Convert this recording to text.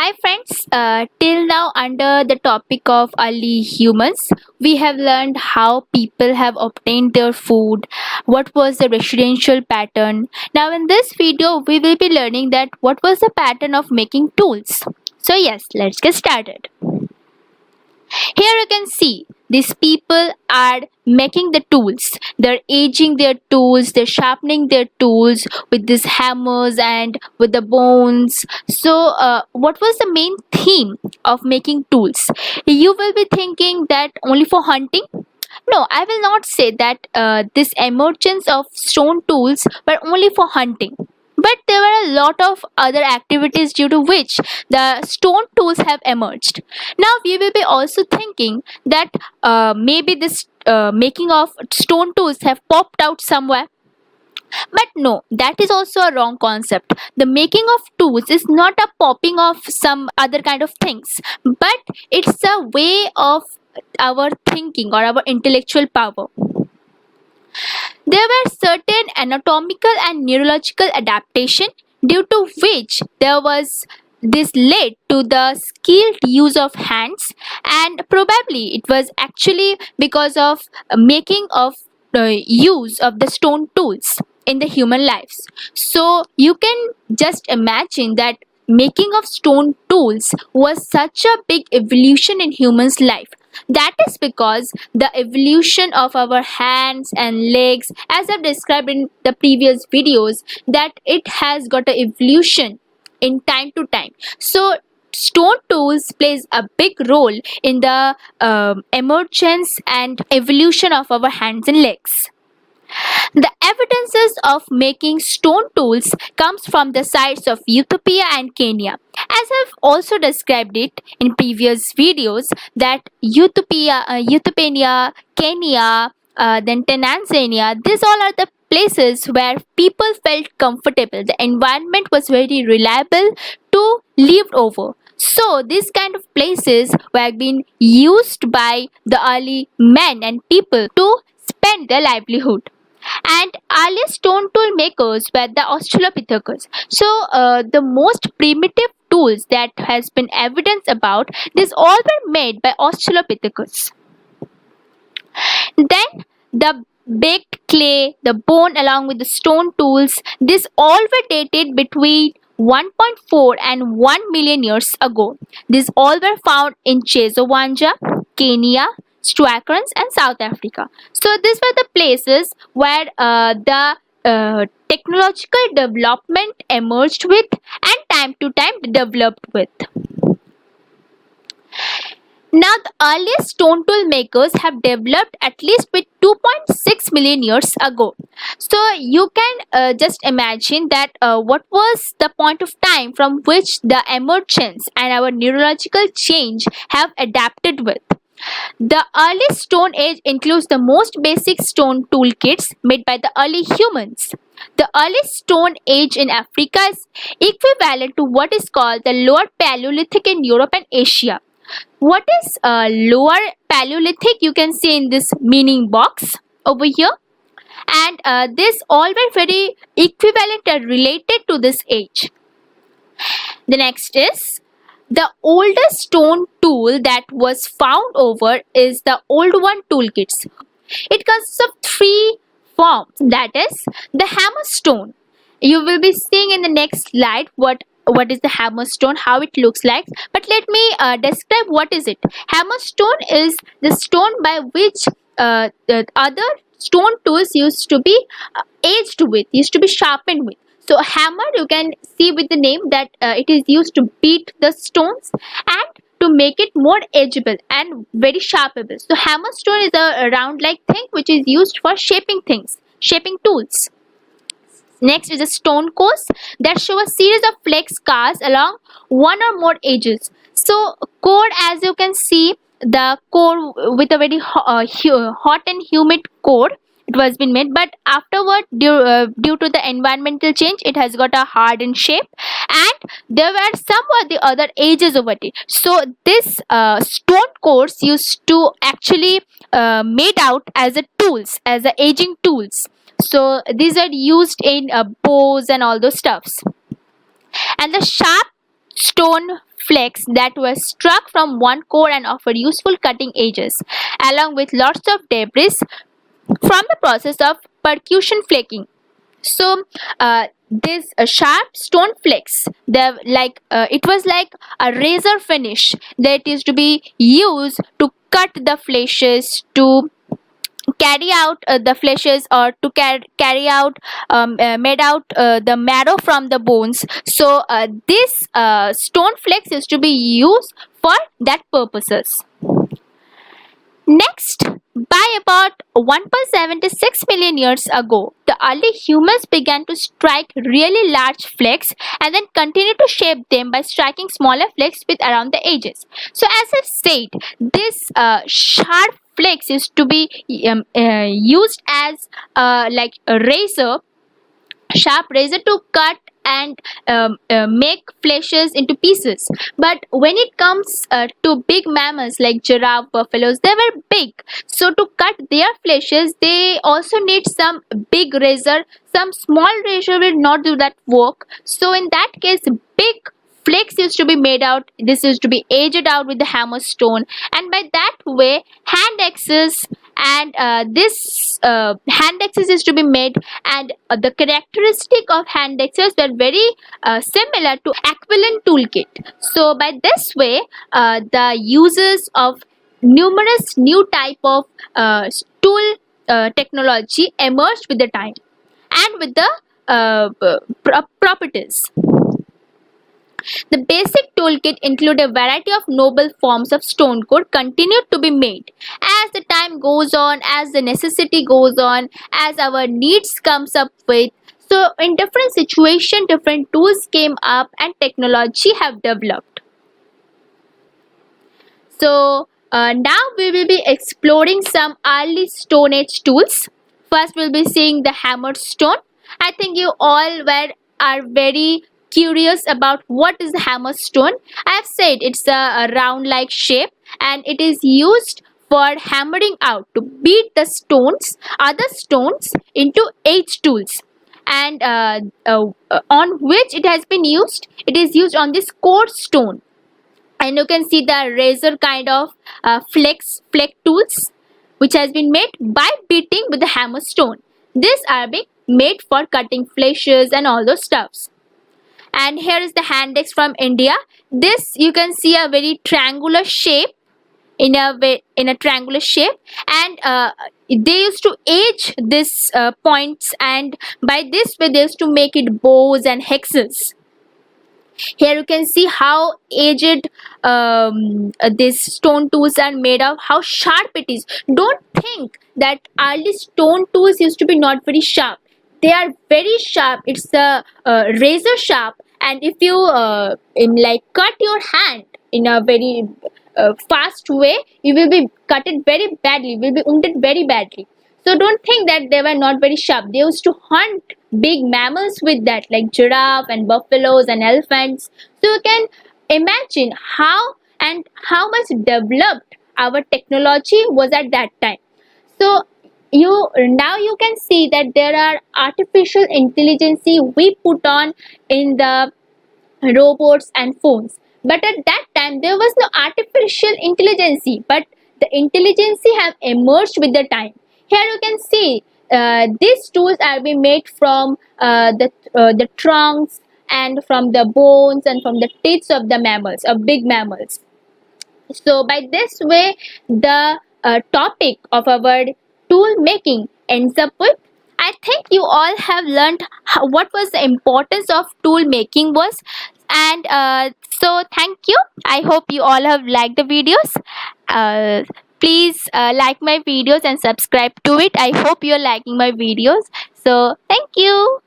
Hi friends, till now under the topic of early humans, we have learned how people have obtained their food, what was the residential pattern. Now in this video, we will be learning that what was the pattern of making tools. So yes, let's get started. Here you can see these people are making the tools. They're aging their tools, they're sharpening their tools with these hammers and with the bones. So, what was the main theme of making tools? You will be thinking that only for hunting. No, I will not say that this emergence of stone tools were only for hunting. But there were a lot of other activities due to which the stone tools have emerged. Now we will be also thinking that maybe this making of stone tools have popped out somewhere. But no, that is also a wrong concept. The making of tools is not a popping of some other kind of things, but it's a way of our thinking or our intellectual power. There were certain anatomical and neurological adaptation due to which there was this led to the skilled use of hands, and probably it was actually because of making of use of the stone tools in the human lives. So you can just imagine that making of stone tools was such a big evolution in humans life. That is because the evolution of our hands and legs, as I've described in the previous videos, that it has got an evolution in time to time. So stone tools plays a big role in the emergence and evolution of our hands and legs. The evidences of making stone tools comes from the sites of Ethiopia and Kenya. As I've also described it in previous videos, that Ethiopia, Kenya, then Tanzania, these all are the places where people felt comfortable. The environment was very reliable to live over. So these kind of places were being used by the early men and people to spend their livelihood. And earliest stone tool makers were the Australopithecus. So the most primitive tools that has been evidence about, these all were made by Australopithecus. Then the baked clay, the bone along with the stone tools, these all were dated between 1.4 and 1 million years ago. These all were found in Chezowanja, Kenya, Swaziland and South Africa. So these were the places where the technological development emerged with and time to time developed with. Now the earliest stone tool makers have developed at least with 2.6 million years ago. So you can just imagine that what was the point of time from which the emergence and our neurological change have adapted with. The early Stone Age includes the most basic stone toolkits made by the early humans. The early Stone Age in Africa is equivalent to what is called the Lower Paleolithic in Europe and Asia. What is Lower Paleolithic? You can see in this meaning box over here. And this all were very equivalent and related to this age. The next is the oldest stone tool that was found over is the Old One toolkits. It consists of three forms, that is the hammer stone. You will be seeing in the next slide what is the hammer stone, how it looks like. But let me describe what is it. Hammer stone is the stone by which the other stone tools used to be aged with, used to be sharpened with. So hammer, you can see with the name that it is used to beat the stones and to make it more edgeable and very sharpable. So hammer stone is a round like thing which is used for shaping things, shaping tools. Next is a stone cores that show a series of flex scars along one or more edges. So core, as you can see, the core with a very hot and humid core, it was been made, but afterward due to the environmental change it has got a hardened shape, and there were some or the other ages over it. So this stone cores used to actually made out as a tools, as a aging tools. So these are used in bows and all those stuffs. And the sharp stone flakes that were struck from one core and offered useful cutting edges, along with lots of debris from the process of percussion flaking. So this sharp stone flakes, it was like a razor finish that is to be used to cut the fleshes, to carry out the fleshes, or to carry out made out the marrow from the bones. So this stone flakes is to be used for that purposes. Next, by about 1.76 million years ago, the early humans began to strike really large flakes and then continue to shape them by striking smaller flakes with around the edges. So, as I've said, this sharp flakes is to be used as like a razor, sharp razor to cut and make fleshes into pieces. But when it comes to big mammals like giraffe, buffaloes, they were big, so to cut their fleshes they also need some big razor. Some small razor will not do that work, so in that case big flakes used to be made out. This is to be edged out with the hammer stone, and by that way hand axes and this hand axes is to be made, and the characteristic of hand axes were very similar to aquilon toolkit. So by this way the uses of numerous new type of tool technology emerged with the time and with the properties. The basic toolkit included a variety of noble forms of stone core continued to be made. As the time goes on, as the necessity goes on, as our needs comes up with, so in different situation, different tools came up and technology have developed. So now we will be exploring some early Stone Age tools. First we'll be seeing the hammered stone. I think you all are very curious about what is the hammer stone. I have said it's a round like shape and it is used for hammering out, to beat the other stones into edge tools, and on which it has been used. It is used on this core stone, and you can see the razor kind of flake tools which has been made by beating with the hammer stone. These are being made for cutting fleshes and all those stuffs. And here is the hand axe from India. This you can see a very triangular shape, in a triangular shape, and they used to edge this points, and by this way they used to make it bows and hexes. Here you can see how aged these stone tools are made of, how sharp it is. Don't think that early stone tools used to be not very sharp. They are very sharp. It's a razor sharp, and if you cut your hand in a very fast way, you will be cut it very badly, will be wounded very badly. So don't think that they were not very sharp. They used to hunt big mammals with that, like giraffe and buffaloes and elephants. So you can imagine how much developed our technology was at that time. So now you can see that there are artificial intelligence we put on in the robots and phones. But at that time there was no artificial intelligence, but the intelligence have emerged with the time. Here you can see these tools are being made from the trunks and from the bones and from the teeth of the mammals, of big mammals. So by this way the topic of our tool making ends up with. I think you all have learned what was the importance of tool making was, and so thank you. I hope you all have liked the videos. Please like my videos and subscribe to it. I hope you're liking my videos. So thank you.